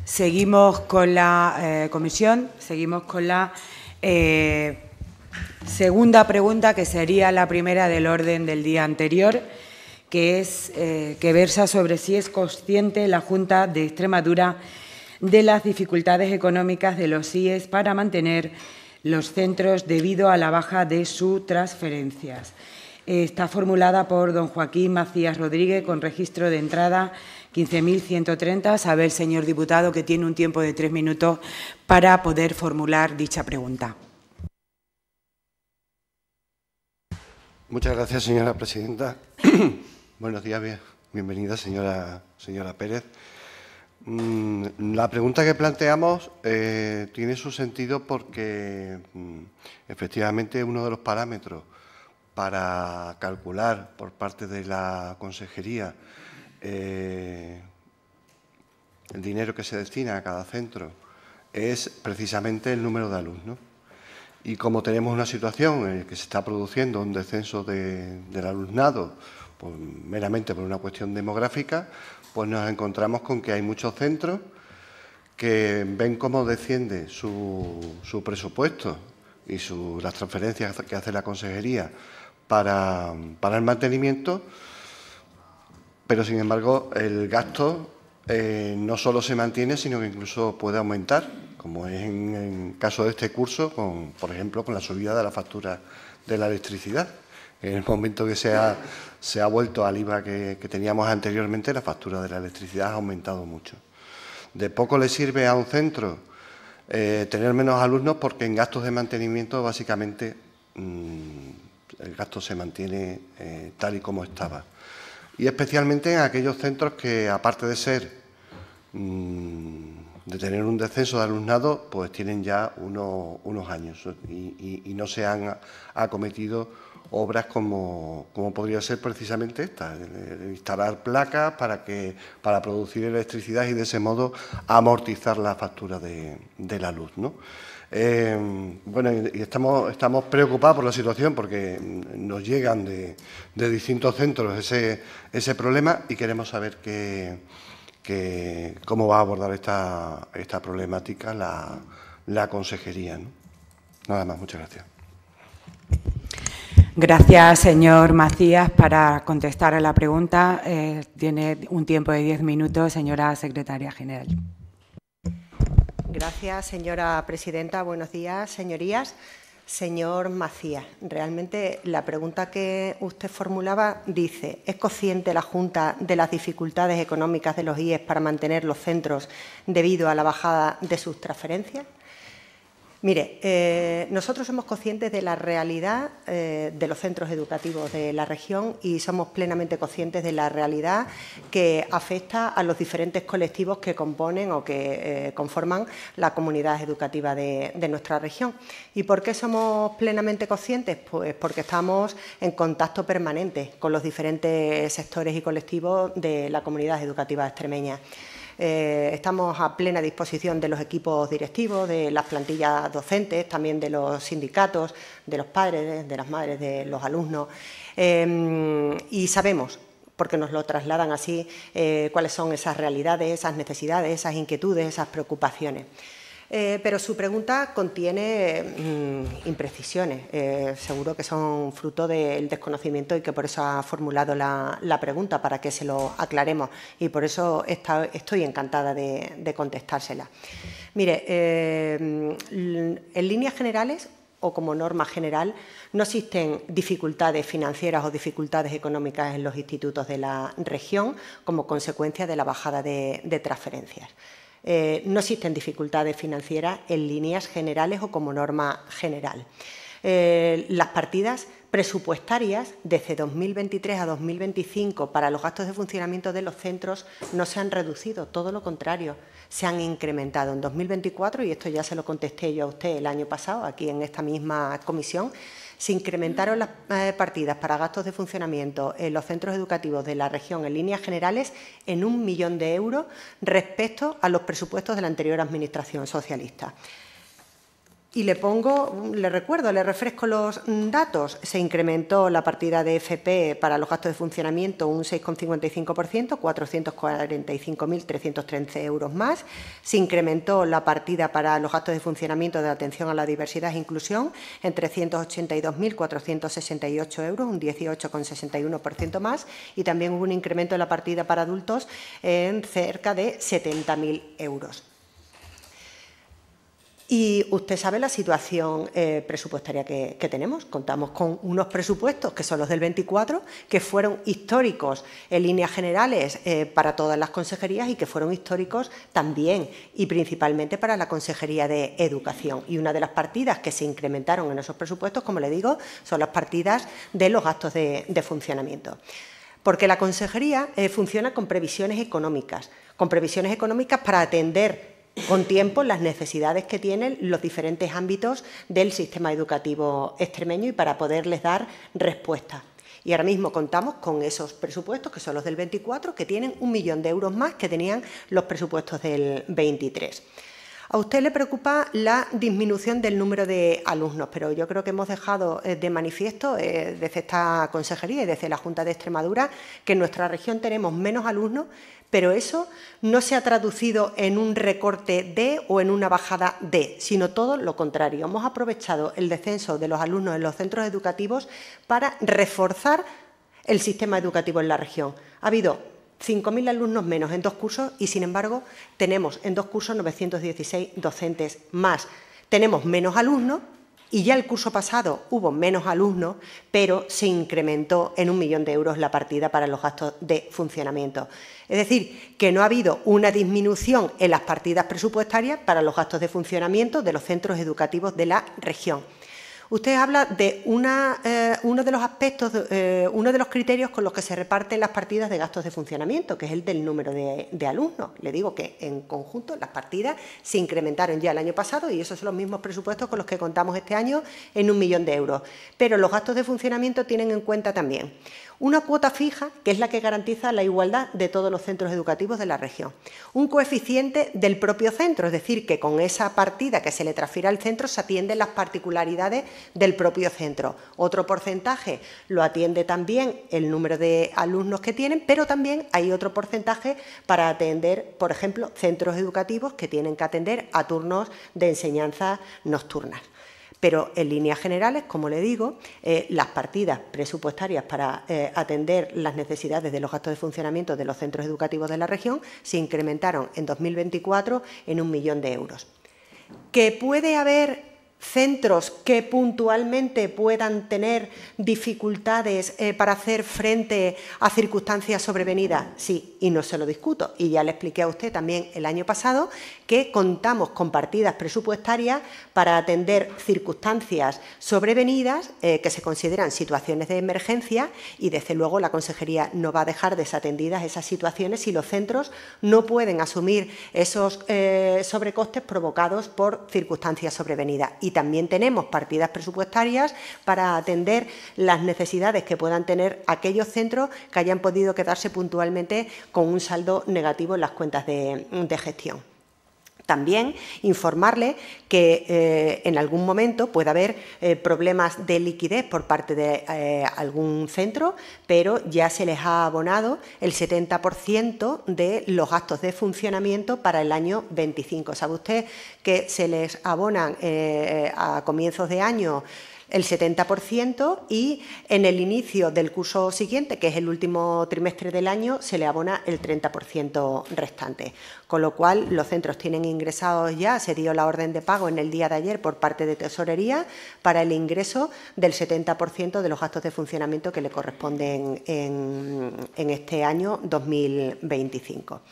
Seguimos con la comisión, seguimos con la segunda pregunta, que sería la primera del orden del día anterior, que versa sobre si es consciente la Junta de Extremadura de las dificultades económicas de los IES para mantener los centros debido a la baja de sus transferencias. Está formulada por don Joaquín Macías Rodríguez, con registro de entrada 15.130. Sabe el señor diputado que tiene un tiempo de 3 minutos para poder formular dicha pregunta. Muchas gracias, señora presidenta. Buenos días, bienvenida, señora Pérez. La pregunta que planteamos tiene su sentido porque, efectivamente, uno de los parámetros para calcular por parte de la Consejería el dinero que se destina a cada centro es precisamente el número de alumnos. Y como tenemos una situación en la que se está produciendo un descenso del alumnado, pues, meramente por una cuestión demográfica, pues nos encontramos con que hay muchos centros que ven cómo desciende su presupuesto y las transferencias que hace la Consejería para el mantenimiento, pero sin embargo el gasto no solo se mantiene, sino que incluso puede aumentar, como es en el caso de este curso, por ejemplo, con la subida de la factura de la electricidad. En el momento que se ha vuelto al IVA que teníamos anteriormente, la factura de la electricidad ha aumentado mucho. De poco le sirve a un centro tener menos alumnos, porque en gastos de mantenimiento básicamente el gasto se mantiene tal y como estaba. Y especialmente en aquellos centros que, aparte de tener un descenso de alumnado, pues tienen ya unos años y no se han acometido obras como podría ser precisamente esta, instalar placas para producir electricidad y de ese modo amortizar la factura de la luz, ¿no? Bueno, y estamos preocupados por la situación, porque nos llegan de distintos centros ese problema, y queremos saber cómo va a abordar esta problemática la Consejería, ¿no? Nada más, muchas gracias. Gracias, señor Macías. Para contestar a la pregunta, tiene un tiempo de 10 minutos, señora secretaria general. Gracias, señora presidenta. Buenos días, señorías. Señor Macías, realmente la pregunta que usted formulaba dice: ¿es consciente la Junta de las dificultades económicas de los IES para mantener los centros debido a la bajada de sus transferencias? Mire, nosotros somos conscientes de la realidad de los centros educativos de la región, y somos plenamente conscientes de la realidad que afecta a los diferentes colectivos que componen o que conforman la comunidad educativa de nuestra región. ¿Y por qué somos plenamente conscientes? Pues porque estamos en contacto permanente con los diferentes sectores y colectivos de la comunidad educativa extremeña. Estamos a plena disposición de los equipos directivos, de las plantillas docentes, también de los sindicatos, de los padres, de las madres, de los alumnos, y sabemos, porque nos lo trasladan así, cuáles son esas realidades, esas necesidades, esas inquietudes, esas preocupaciones. Pero su pregunta contiene imprecisiones, seguro que son fruto del desconocimiento, y que por eso ha formulado la pregunta, para que se lo aclaremos, y por eso estoy encantada de contestársela. Mire, en líneas generales, o como norma general, no existen dificultades financieras o dificultades económicas en los institutos de la región como consecuencia de la bajada de transferencias. No existen dificultades financieras en líneas generales o como norma general. Las partidas presupuestarias desde 2023 a 2025 para los gastos de funcionamiento de los centros no se han reducido, todo lo contrario, se han incrementado. En 2024, y esto ya se lo contesté yo a usted el año pasado, aquí en esta misma comisión, se incrementaron las partidas para gastos de funcionamiento en los centros educativos de la región en líneas generales en 1 millón de euros respecto a los presupuestos de la anterior Administración socialista. Y le refresco los datos. Se incrementó la partida de FP para los gastos de funcionamiento un 6,55%, 445.313 euros más. Se incrementó la partida para los gastos de funcionamiento de atención a la diversidad e inclusión en 382.468 euros, un 18,61% más. Y también hubo un incremento en la partida para adultos en cerca de 70.000 euros. Y usted sabe la situación presupuestaria que tenemos. Contamos con unos presupuestos que son los del 24, que fueron históricos en líneas generales para todas las consejerías y que fueron históricos también y principalmente para la Consejería de Educación. Y una de las partidas que se incrementaron en esos presupuestos, como le digo, son las partidas de los gastos de funcionamiento. Porque la consejería funciona con previsiones económicas para atender con tiempo las necesidades que tienen los diferentes ámbitos del sistema educativo extremeño y para poderles dar respuesta. Y ahora mismo contamos con esos presupuestos, que son los del 24, que tienen 1 millón de euros más que tenían los presupuestos del 23. A usted le preocupa la disminución del número de alumnos, pero yo creo que hemos dejado de manifiesto desde esta consejería y desde la Junta de Extremadura que en nuestra región tenemos menos alumnos, pero eso no se ha traducido en un recorte de o en una bajada de, sino todo lo contrario. Hemos aprovechado el descenso de los alumnos en los centros educativos para reforzar el sistema educativo en la región. Ha habido 5.000 alumnos menos en 2 cursos y, sin embargo, tenemos en 2 cursos 916 docentes más. Tenemos menos alumnos y ya el curso pasado hubo menos alumnos, pero se incrementó en 1 millón de euros la partida para los gastos de funcionamiento. Es decir, que no ha habido una disminución en las partidas presupuestarias para los gastos de funcionamiento de los centros educativos de la región. Usted habla de uno de los aspectos, uno de los criterios con los que se reparten las partidas de gastos de funcionamiento, que es el del número de alumnos. Le digo que en conjunto las partidas se incrementaron ya el año pasado y esos son los mismos presupuestos con los que contamos este año en 1 millón de euros. Pero los gastos de funcionamiento tienen en cuenta también una cuota fija, que es la que garantiza la igualdad de todos los centros educativos de la región. Un coeficiente del propio centro, es decir, que con esa partida que se le transfiere al centro se atienden las particularidades del propio centro. Otro porcentaje lo atiende también el número de alumnos que tienen, pero también hay otro porcentaje para atender, por ejemplo, centros educativos que tienen que atender a turnos de enseñanza nocturnas. Pero en líneas generales, como le digo, las partidas presupuestarias para atender las necesidades de los gastos de funcionamiento de los centros educativos de la región se incrementaron en 2024 en 1 millón de euros. ¿Que puede haber centros que puntualmente puedan tener dificultades para hacer frente a circunstancias sobrevenidas? Sí, y no se lo discuto. Y ya le expliqué a usted también el año pasado que contamos con partidas presupuestarias para atender circunstancias sobrevenidas que se consideran situaciones de emergencia y, desde luego, la Consejería no va a dejar desatendidas esas situaciones si los centros no pueden asumir esos sobrecostes provocados por circunstancias sobrevenidas. Y también tenemos partidas presupuestarias para atender las necesidades que puedan tener aquellos centros que hayan podido quedarse puntualmente con un saldo negativo en las cuentas de gestión. También informarle que en algún momento puede haber problemas de liquidez por parte de algún centro, pero ya se les ha abonado el 70% de los gastos de funcionamiento para el año 25. ¿Sabe usted que se les abonan a comienzos de año el 70% y en el inicio del curso siguiente, que es el último trimestre del año, se le abona el 30% restante? Con lo cual, los centros tienen ingresados ya, se dio la orden de pago en el día de ayer por parte de Tesorería para el ingreso del 70% de los gastos de funcionamiento que le corresponden en este año 2025.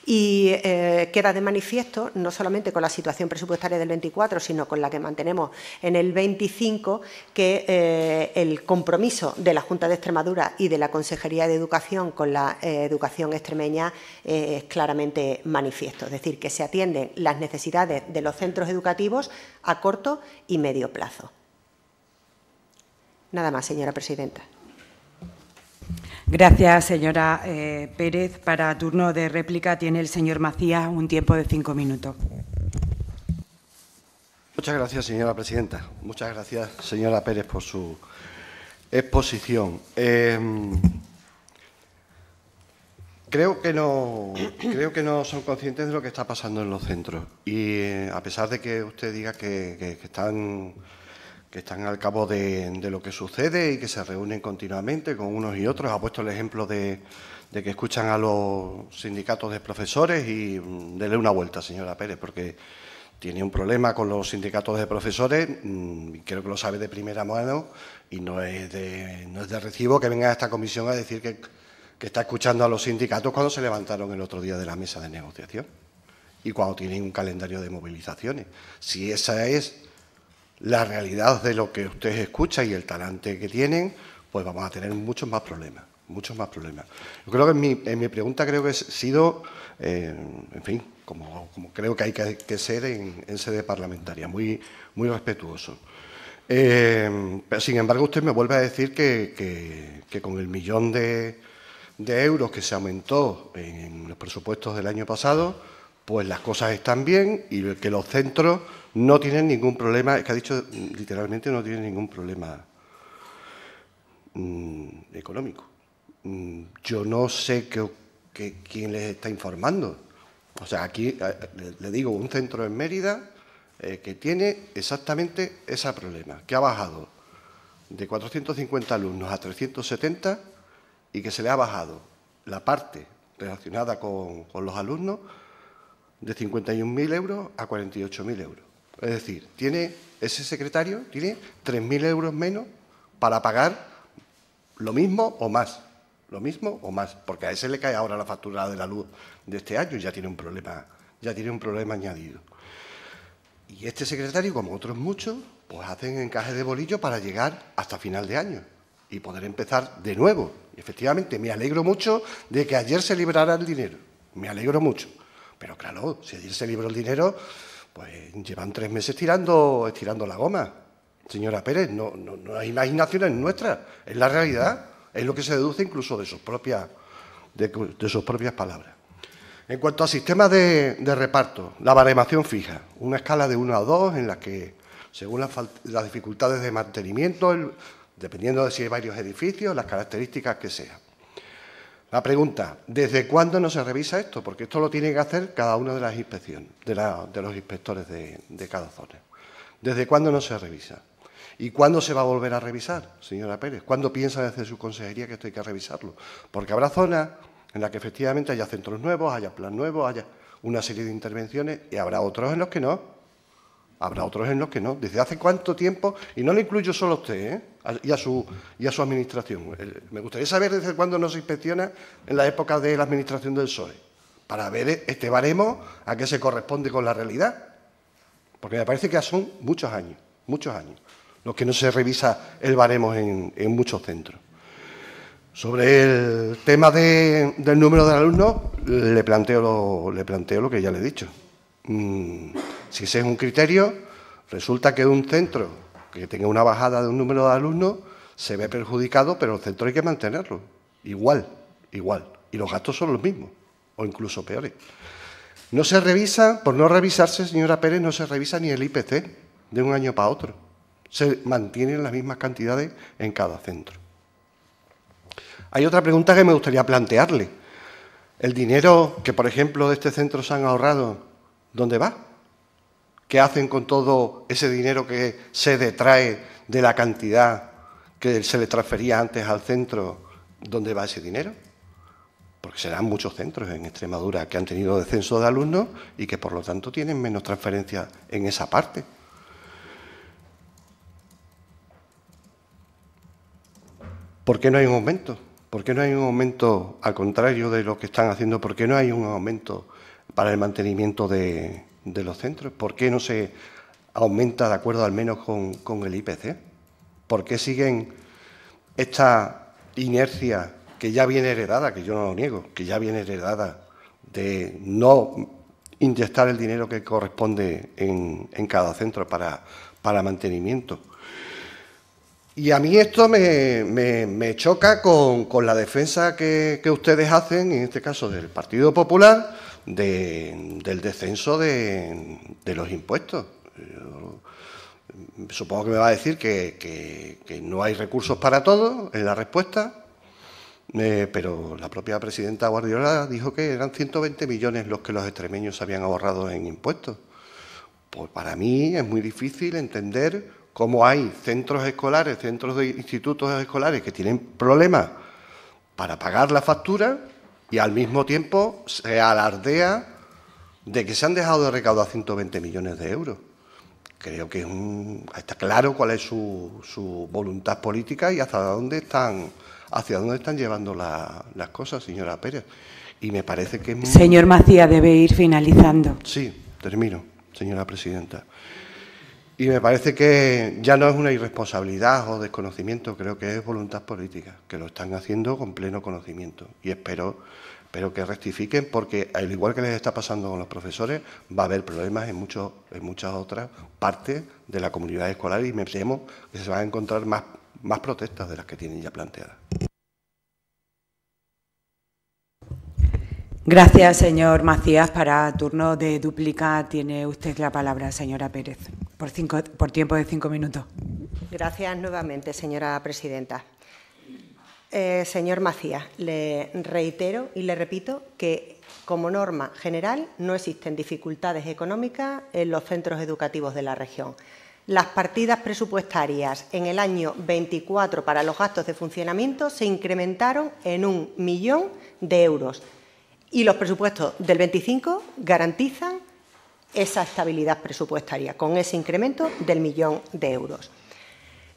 Y queda de manifiesto, no solamente con la situación presupuestaria del 24, sino con la que mantenemos en el 25, que el compromiso de la Junta de Extremadura y de la Consejería de Educación con la educación extremeña es claramente manifiesto. Es decir, que se atienden las necesidades de los centros educativos a corto y medio plazo. Nada más, señora presidenta. Gracias, señora Pérez. Para turno de réplica tiene el señor Macías un tiempo de 5 minutos. Muchas gracias, señora presidenta. Muchas gracias, señora Pérez, por su exposición. Creo que no son conscientes de lo que está pasando en los centros. Y a pesar de que usted diga que están al cabo de lo que sucede y que se reúnen continuamente con unos y otros, ha puesto el ejemplo de que escuchan a los sindicatos de profesores y dele una vuelta, señora Pérez, porque tiene un problema con los sindicatos de profesores, creo que lo sabe de primera mano, y no es de recibo que venga a esta comisión a decir que está escuchando a los sindicatos cuando se levantaron el otro día de la mesa de negociación y cuando tienen un calendario de movilizaciones. Si esa es la realidad de lo que usted escucha y el talante que tienen, pues vamos a tener muchos más problemas, muchos más problemas. Yo creo que en mi pregunta creo que he sido, en fin, como creo que hay que ser en sede parlamentaria, muy respetuoso. Pero, sin embargo, usted me vuelve a decir que con el 1 millón de euros que se aumentó en los presupuestos del año pasado, pues las cosas están bien y que los centros no tienen ningún problema, es que ha dicho literalmente no tienen ningún problema económico. Yo no sé quién les está informando. O sea, aquí le digo, un centro en Mérida que tiene exactamente ese problema, que ha bajado de 450 alumnos a 370 y que se le ha bajado la parte relacionada con los alumnos de 51.000 euros a 48.000 euros. Es decir, ese secretario tiene 3.000 euros menos para pagar lo mismo o más. Lo mismo o más, porque a ese le cae ahora la factura de la luz de este año y ya tiene un problema añadido. Y este secretario, como otros muchos, pues hacen encaje de bolillo para llegar hasta final de año y poder empezar de nuevo. Y efectivamente, me alegro mucho de que ayer se librara el dinero. Me alegro mucho. Pero claro, si ayer se libró el dinero, pues llevan 3 meses estirando la goma. Señora Pérez, no hay imaginaciones nuestras, es la realidad. Es lo que se deduce incluso de sus propias palabras. En cuanto al sistema de reparto, la baremación fija, una escala de 1 a 2 en la que, según las dificultades de mantenimiento, dependiendo de si hay varios edificios, las características que sean. La pregunta, ¿desde cuándo no se revisa esto? Porque esto lo tiene que hacer cada una de las inspecciones, de los inspectores de cada zona. ¿Desde cuándo no se revisa? ¿Y cuándo se va a volver a revisar, señora Pérez? ¿Cuándo piensa desde su consejería que esto hay que revisarlo? Porque habrá zonas en las que efectivamente haya centros nuevos, haya plan nuevo, haya una serie de intervenciones y habrá otros en los que no. Habrá otros en los que no. ¿Desde hace cuánto tiempo? Y no le incluyo solo a usted y a su administración. Me gustaría saber desde cuándo no se inspecciona en la época de la administración del PSOE, para ver este baremo a qué se corresponde con la realidad. Porque me parece que son muchos años los que no se revisa el baremo en muchos centros. Sobre el tema del número de alumnos, le planteo lo que ya le he dicho. Si ese es un criterio, resulta que un centro que tenga una bajada de un número de alumnos se ve perjudicado, pero el centro hay que mantenerlo. Igual. Y los gastos son los mismos, o incluso peores. No se revisa, por no revisarse, señora Pérez, no se revisa ni el IPC de un año para otro. Se mantienen las mismas cantidades en cada centro. Hay otra pregunta que me gustaría plantearle. El dinero que, por ejemplo, de este centro se han ahorrado, ¿dónde va? ¿Qué hacen con todo ese dinero que se detrae de la cantidad que se le transfería antes al centro? ¿Dónde va ese dinero? Porque serán muchos centros en Extremadura que han tenido descenso de alumnos y que, por lo tanto, tienen menos transferencias en esa parte. ¿Por qué no hay un aumento? ¿Por qué no hay un aumento al contrario de lo que están haciendo? ¿Por qué no hay un aumento para el mantenimiento de los centros? ¿Por qué no se aumenta de acuerdo al menos con el IPC? ¿Por qué siguen esta inercia que ya viene heredada, que yo no lo niego, que ya viene heredada de no inyectar el dinero que corresponde en cada centro para mantenimiento? Y a mí esto me choca con la defensa que ustedes hacen, en este caso del Partido Popular, del descenso de los impuestos. Supongo que me va a decir que no hay recursos para todo en la respuesta, pero la propia presidenta Guardiola dijo que eran 120 millones los que los extremeños habían ahorrado en impuestos. Pues para mí es muy difícil entender cómo hay centros escolares, centros de institutos escolares que tienen problemas para pagar la factura y al mismo tiempo se alardea de que se han dejado de recaudar 120 millones de euros. Creo que está claro cuál es su voluntad política y hacia dónde están llevando las cosas, señora Pérez. Y me parece que es Señor Macías, debe ir finalizando. Sí, termino, señora presidenta. Y me parece que ya no es una irresponsabilidad o desconocimiento, creo que es voluntad política, que lo están haciendo con pleno conocimiento. Y espero que rectifiquen, porque al igual que les está pasando con los profesores, va a haber problemas en muchas otras partes de la comunidad escolar y me temo que se van a encontrar más protestas de las que tienen ya planteadas. Gracias, señor Macías. Para turno de dúplica tiene usted la palabra, señora Pérez, por tiempo de 5 minutos. Gracias nuevamente, señora presidenta. Señor Macías, le reitero y le repito que, como norma general, no existen dificultades económicas en los centros educativos de la región. Las partidas presupuestarias en el año 24 para los gastos de funcionamiento se incrementaron en 1 millón de euros. Y los presupuestos del 25 garantizan esa estabilidad presupuestaria, con ese incremento del 1 millón de euros.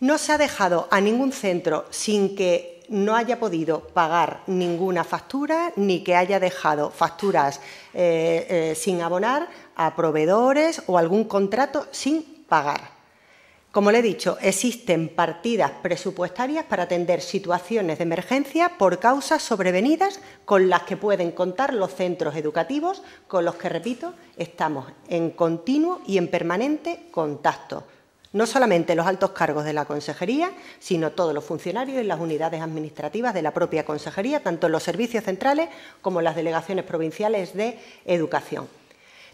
No se ha dejado a ningún centro sin que no haya podido pagar ninguna factura, ni que haya dejado facturas sin abonar a proveedores o algún contrato sin pagar. Como le he dicho, existen partidas presupuestarias para atender situaciones de emergencia por causas sobrevenidas con las que pueden contar los centros educativos, con los que, repito, estamos en continuo y en permanente contacto. No solamente los altos cargos de la Consejería, sino todos los funcionarios y las unidades administrativas de la propia Consejería, tanto en los servicios centrales como en las delegaciones provinciales de educación.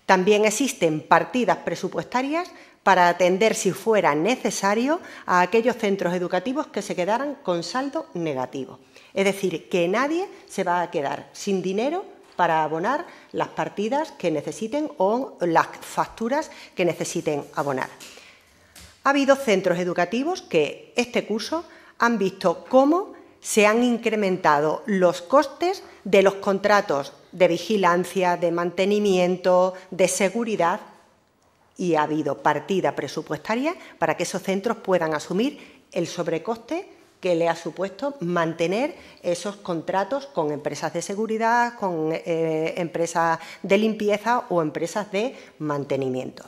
También existen partidas presupuestarias para atender, si fuera necesario, a aquellos centros educativos que se quedaran con saldo negativo. Es decir, que nadie se va a quedar sin dinero para abonar las partidas que necesiten o las facturas que necesiten abonar. Ha habido centros educativos que este curso han visto cómo se han incrementado los costes de los contratos de vigilancia, de mantenimiento, de seguridad, y ha habido partida presupuestaria para que esos centros puedan asumir el sobrecoste que le ha supuesto mantener esos contratos con empresas de seguridad, con empresas de limpieza o empresas de mantenimiento.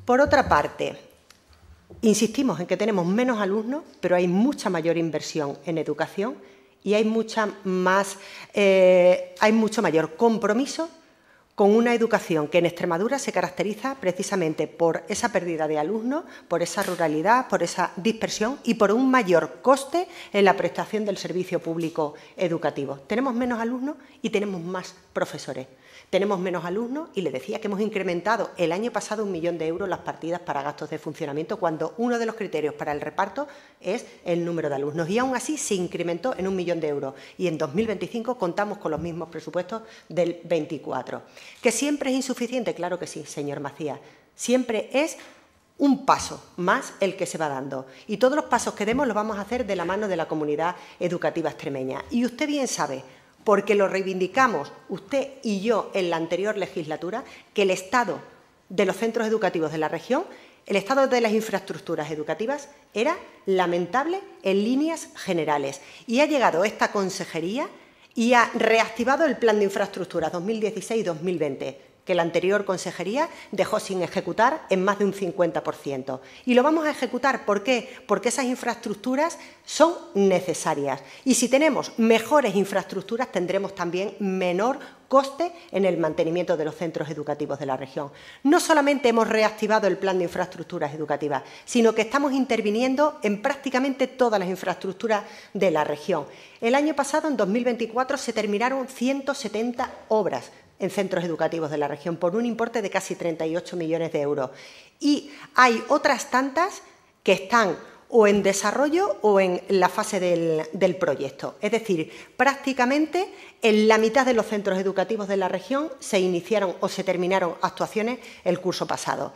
Por otra parte, insistimos en que tenemos menos alumnos, pero hay mucha mayor inversión en educación y hay mucho mayor compromiso con una educación que en Extremadura se caracteriza precisamente por esa pérdida de alumnos, por esa ruralidad, por esa dispersión y por un mayor coste en la prestación del servicio público educativo. Tenemos menos alumnos y tenemos más profesores. Tenemos menos alumnos y le decía que hemos incrementado el año pasado 1 millón de euros las partidas para gastos de funcionamiento, cuando uno de los criterios para el reparto es el número de alumnos. Y aún así se incrementó en 1 millón de euros. Y en 2025 contamos con los mismos presupuestos del 24. ¿Que siempre es insuficiente? Claro que sí, señor Macías. Siempre es un paso más el que se va dando. Y todos los pasos que demos los vamos a hacer de la mano de la comunidad educativa extremeña. Y usted bien sabe, porque lo reivindicamos usted y yo en la anterior legislatura, que el estado de los centros educativos de la región, el estado de las infraestructuras educativas era lamentable en líneas generales. Y ha llegado esta consejería y ha reactivado el Plan de Infraestructuras 2016-2020, que la anterior consejería dejó sin ejecutar en más de un 50%. Y lo vamos a ejecutar, ¿por qué? Porque esas infraestructuras son necesarias. Y si tenemos mejores infraestructuras, tendremos también menor coste en el mantenimiento de los centros educativos de la región. No solamente hemos reactivado el Plan de Infraestructuras Educativas, sino que estamos interviniendo en prácticamente todas las infraestructuras de la región. El año pasado, en 2024, se terminaron 170 obras en centros educativos de la región, por un importe de casi 38 millones de euros. Y hay otras tantas que están o en desarrollo o en la fase del proyecto. Es decir, prácticamente en la mitad de los centros educativos de la región se iniciaron o se terminaron actuaciones el curso pasado.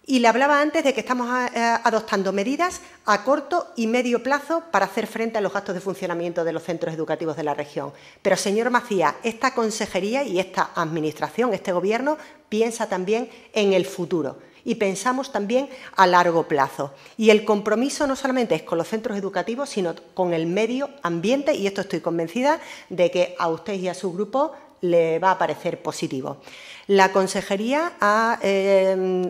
Y le hablaba antes de que estamos adoptando medidas a corto y medio plazo para hacer frente a los gastos de funcionamiento de los centros educativos de la región. Pero, señor Macías, esta consejería y esta administración, este Gobierno, piensa también en el futuro. Y pensamos también a largo plazo. Y el compromiso no solamente es con los centros educativos, sino con el medio ambiente, y esto estoy convencida de que a usted y a su grupo le va a parecer positivo. La consejería ha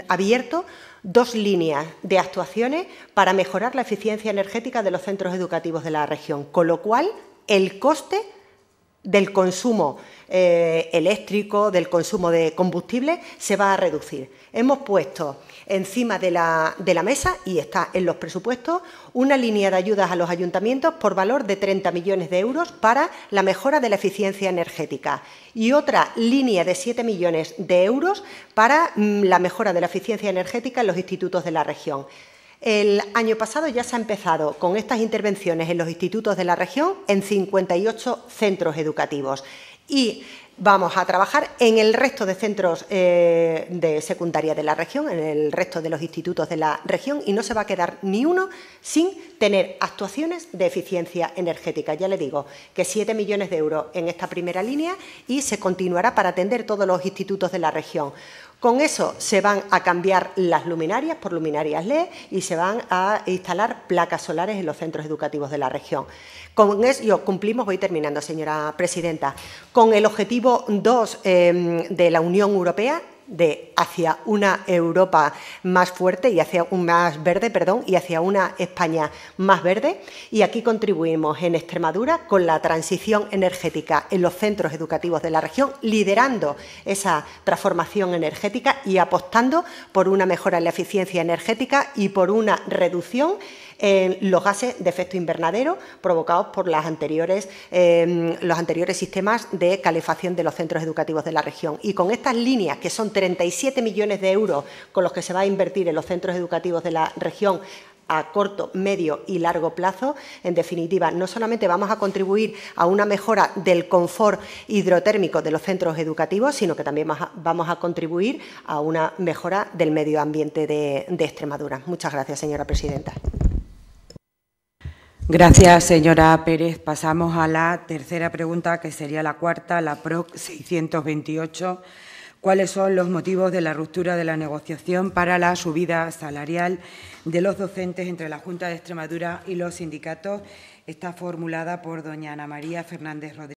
abierto 2 líneas de actuaciones para mejorar la eficiencia energética de los centros educativos de la región, con lo cual el coste del consumo eléctrico, del consumo de combustible, se va a reducir. Hemos puesto encima de la mesa, y está en los presupuestos, una línea de ayudas a los ayuntamientos por valor de 30 millones de euros para la mejora de la eficiencia energética y otra línea de 7 millones de euros para la mejora de la eficiencia energética en los institutos de la región. El año pasado ya se ha empezado con estas intervenciones en los institutos de la región en 58 centros educativos y vamos a trabajar en el resto de centros de secundaria de la región, en el resto de los institutos de la región, y no se va a quedar ni uno sin tener actuaciones de eficiencia energética. Ya le digo que 7 millones de euros en esta primera línea y se continuará para atender todos los institutos de la región. Con eso se van a cambiar las luminarias por luminarias LED y se van a instalar placas solares en los centros educativos de la región. Con eso cumplimos, voy terminando, señora presidenta, con el objetivo 2 de la Unión Europea de hacia una Europa más fuerte y hacia un más verde, y hacia una España más verde. Y aquí contribuimos en Extremadura con la transición energética en los centros educativos de la región, liderando esa transformación energética y apostando por una mejora en la eficiencia energética y por una reducción en los gases de efecto invernadero provocados por los anteriores sistemas de calefacción de los centros educativos de la región. Y con estas líneas, que son 37 millones de euros con los que se va a invertir en los centros educativos de la región a corto, medio y largo plazo, en definitiva, no solamente vamos a contribuir a una mejora del confort hidrotérmico de los centros educativos, sino que también vamos a contribuir a una mejora del medio ambiente de Extremadura. Muchas gracias, señora presidenta. Gracias, señora Pérez. Pasamos a la tercera pregunta, que sería la cuarta, la PROC 628. ¿Cuáles son los motivos de la ruptura de la negociación para la subida salarial de los docentes entre la Junta de Extremadura y los sindicatos? Está formulada por doña Ana María Fernández Rodríguez.